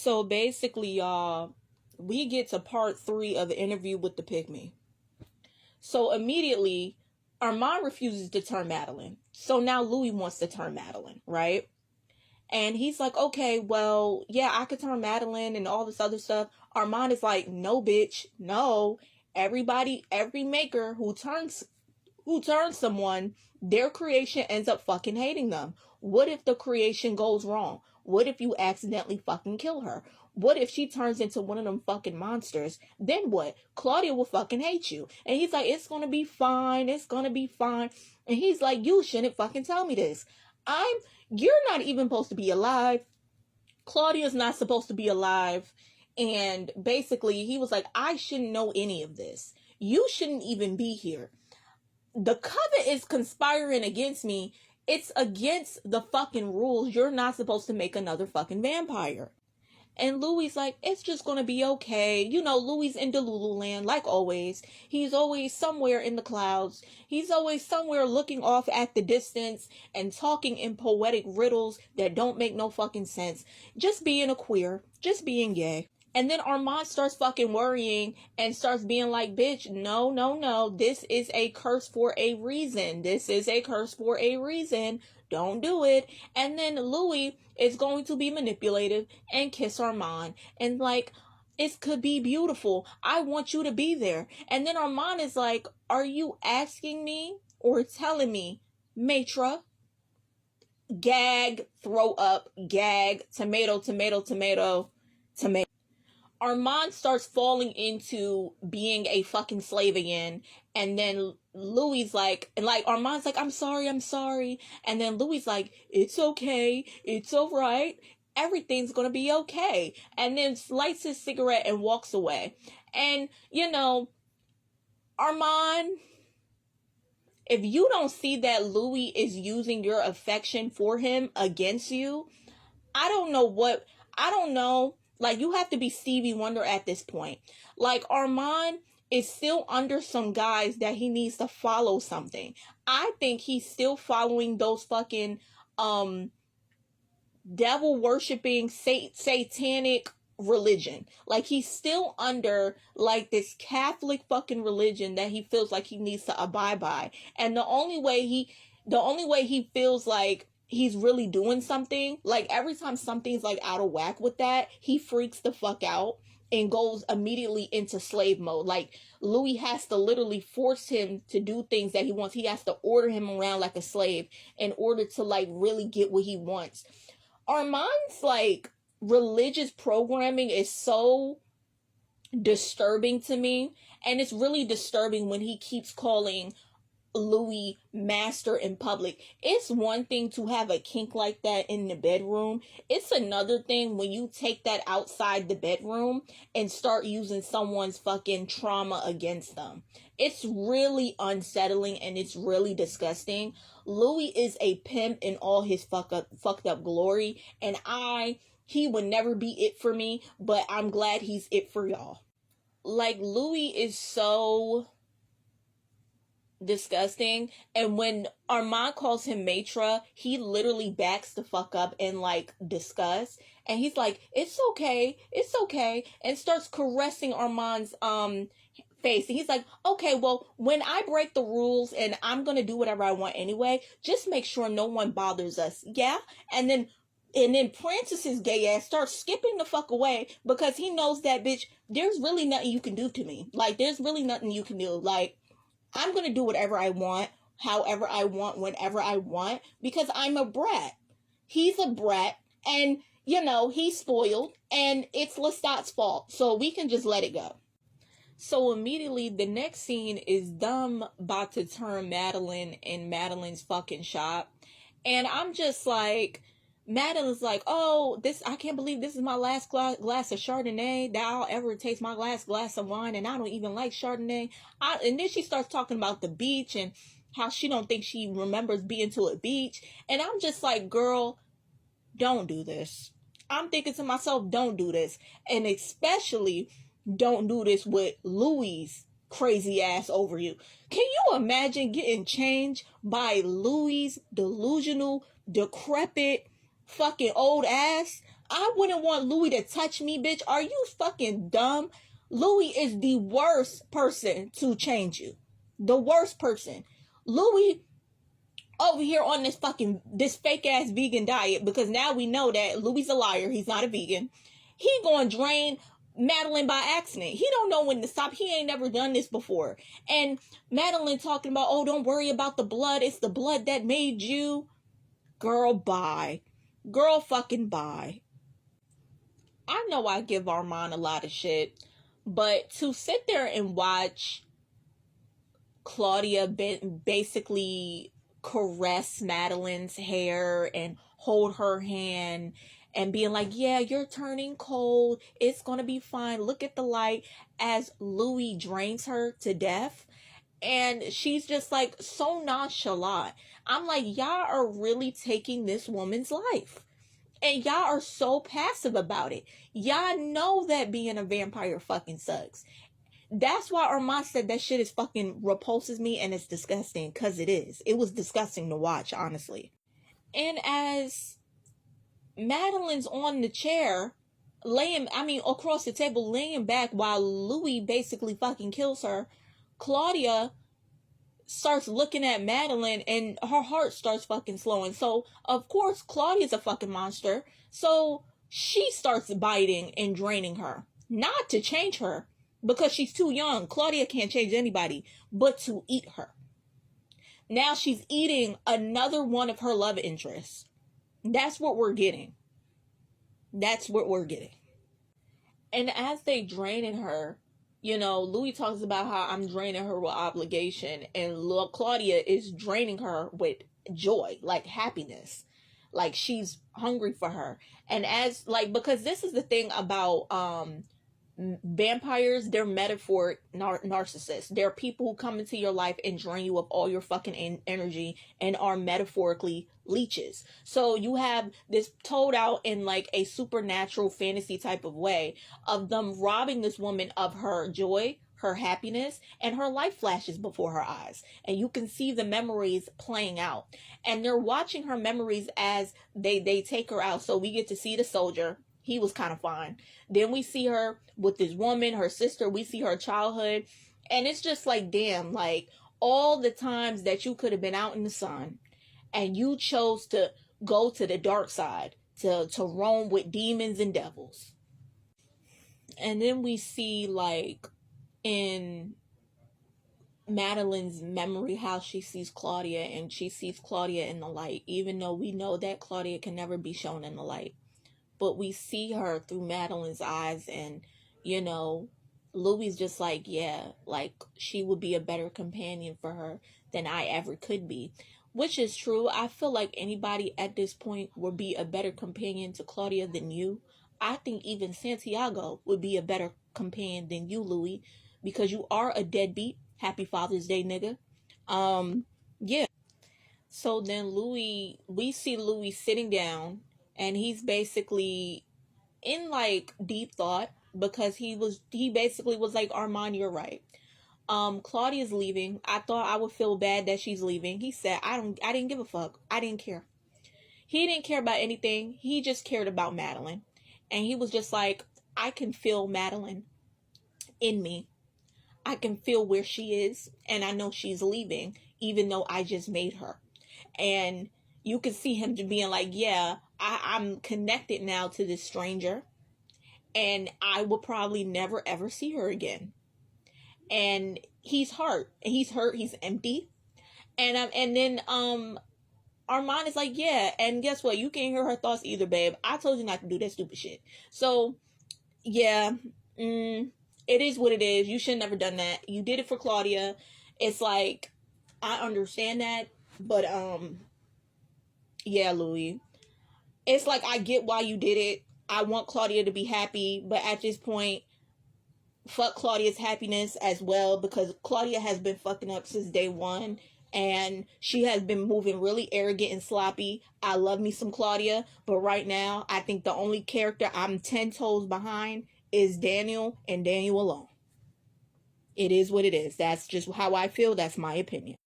So basically, y'all, we get to part 3 of the interview with the pygmy. So immediately, Armand refuses to turn Madeline. So now Louis wants to turn Madeline, right? And he's like, okay, well, yeah, I could turn Madeline and all this other stuff. Armand is like, no, bitch, no. Every maker who turns someone, their creation ends up fucking hating them. What if the creation goes wrong? What if you accidentally fucking kill her? What if she turns into one of them fucking monsters? Then what? Claudia will fucking hate you. And he's like, it's gonna be fine. It's gonna be fine. And he's like, you shouldn't fucking tell me this. You're not even supposed to be alive. Claudia's not supposed to be alive. And basically, he was like, I shouldn't know any of this. You shouldn't even be here. The coven is conspiring against me. It's against the fucking rules. You're not supposed to make another fucking vampire. And Louis like, it's just gonna be okay. You know, Louis in Delulu land, like always. He's always somewhere in the clouds. He's always somewhere looking off at the distance and talking in poetic riddles that don't make no fucking sense. Just being a queer. Just being gay. And then Armand starts fucking worrying and starts being like, bitch, no. This is a curse for a reason. This is a curse for a reason. Don't do it. And then Louis is going to be manipulative and kiss Armand. And like, it could be beautiful. I want you to be there. And then Armand is like, are you asking me or telling me, Maitre? Gag, throw up, gag, tomato. Armand starts falling into being a fucking slave again. And then Louis like, Armand's like, I'm sorry. And then Louis like, it's okay. It's all right. Everything's going to be okay. And then lights his cigarette and walks away. And, you know, Armand, if you don't see that Louis is using your affection for him against you, I don't know. Like, you have to be Stevie Wonder at this point. Like, Armand is still under some guys that he needs to follow something. I think he's still following those fucking, devil-worshipping, satanic religion. Like, he's still under, like, this Catholic fucking religion that he feels like he needs to abide by. And the only way he feels like he's really doing something, like every time something's like out of whack with that, he freaks the fuck out and goes immediately into slave mode. Like, Louis has to literally force him to do things that he wants. He has to order him around like a slave in order to like really get what he wants. Armand's like religious programming is so disturbing to me, and it's really disturbing when he keeps calling Louis master in public. It's one thing to have a kink like that in the bedroom. It's another thing when you take that outside the bedroom and start using someone's fucking trauma against them. It's really unsettling and it's really disgusting. Louis is a pimp in all his fucked up glory, and he would never be it for me, but I'm glad he's it for y'all. Like, Louis is so disgusting, and when Armand calls him Maitre, he literally backs the fuck up in like disgust, and he's like, it's okay, and starts caressing Armand's face, and he's like, okay, well, when I break the rules and I'm gonna do whatever I want anyway, just make sure no one bothers us, yeah? And then Francis's gay ass starts skipping the fuck away because he knows that, bitch, there's really nothing you can do to me. Like, there's really nothing you can do. Like, I'm going to do whatever I want, however I want, whenever I want, because I'm a brat. He's a brat, and, you know, he's spoiled, and it's Lestat's fault, so we can just let it go. So immediately, the next scene is them about to turn Madeline in Madeline's fucking shop, and I'm just like, Madeline's like, oh, I can't believe this is my last glass of Chardonnay that I'll ever taste, my last glass of wine, and I don't even like Chardonnay. And then she starts talking about the beach and how she don't think she remembers being to a beach. And I'm just like, girl, don't do this. I'm thinking to myself, don't do this. And especially don't do this with Louis' crazy ass over you. Can you imagine getting changed by Louis' delusional, decrepit, fucking old ass? I wouldn't want Louis to touch me, bitch. Are you fucking dumb? Louis is the worst person to change you. The worst person. Louis over here on this fake ass vegan diet, because now we know that Louis a liar. He's not a vegan. He gonna drain Madeline by accident. He don't know when to stop. He ain't never done this before. And Madeline talking about, oh, don't worry about the blood. It's the blood that made you. Girl, bye. Girl, fucking bye. I know I give Armand a lot of shit, but to sit there and watch Claudia basically caress Madeline's hair and hold her hand and being like, yeah, you're turning cold. It's going to be fine. Look at the light, as Louis drains her to death. And she's just like so nonchalant. I'm like, y'all are really taking this woman's life. And y'all are so passive about it. Y'all know that being a vampire fucking sucks. That's why Armand said that shit is fucking repulses me and it's disgusting. Because it is. It was disgusting to watch, honestly. And as Madeline's on the chair, across the table, laying back while Louis basically fucking kills her, Claudia starts looking at Madeline and her heart starts fucking slowing. So, of course, Claudia's a fucking monster. So, she starts biting and draining her. Not to change her, because she's too young. Claudia can't change anybody, but to eat her. Now she's eating another one of her love interests. That's what we're getting. That's what we're getting. And as they draining her, Louis talks about how I'm draining her with obligation, and Claudia is draining her with joy, like happiness, like she's hungry for her. And because this is the thing about vampires, they're metaphoric narcissists. They're people who come into your life and drain you of all your fucking energy and are metaphorically leeches. So you have this told out in like a supernatural fantasy type of way of them robbing this woman of her joy, her happiness, and her life flashes before her eyes. And you can see the memories playing out. And they're watching her memories as they take her out. So we get to see the soldier. He was kind of fine. Then we see her with this woman, her sister. We see her childhood. And it's just like, damn, like all the times that you could have been out in the sun and you chose to go to the dark side, to roam with demons and devils. And then we see like in Madeline's memory how she sees Claudia, and she sees Claudia in the light, even though we know that Claudia can never be shown in the light. But we see her through Madeline's eyes, and, Louis just like, yeah, like she would be a better companion for her than I ever could be. Which is true. I feel like anybody at this point would be a better companion to Claudia than you. I think even Santiago would be a better companion than you, Louis, because you are a deadbeat. Happy Father's Day, nigga. Yeah. So then we see Louis sitting down, and he's basically in like deep thought, because he basically was like, Armand, you're right. Claudia's leaving. I thought I would feel bad that she's leaving. He said, I didn't give a fuck. I didn't care. He didn't care about anything. He just cared about Madeline. And he was just like, I can feel Madeline in me. I can feel where she is, and I know she's leaving, even though I just made her. And you can see him being like, yeah, I'm connected now to this stranger, and I will probably never ever see her again. And he's hurt. He's empty. And then Armand is like, yeah, and guess what? You can't hear her thoughts either, babe. I told you not to do that stupid shit. So, yeah, it is what it is. You should have never done that. You did it for Claudia. It's like, I understand that, but yeah, Louis. It's like, I get why you did it. I want Claudia to be happy, but at this point, fuck Claudia's happiness as well, because Claudia has been fucking up since day one, and she has been moving really arrogant and sloppy. I love me some Claudia, but right now, I think the only character I'm 10 toes behind is Daniel, and Daniel alone. It is what it is. That's just how I feel. That's my opinion.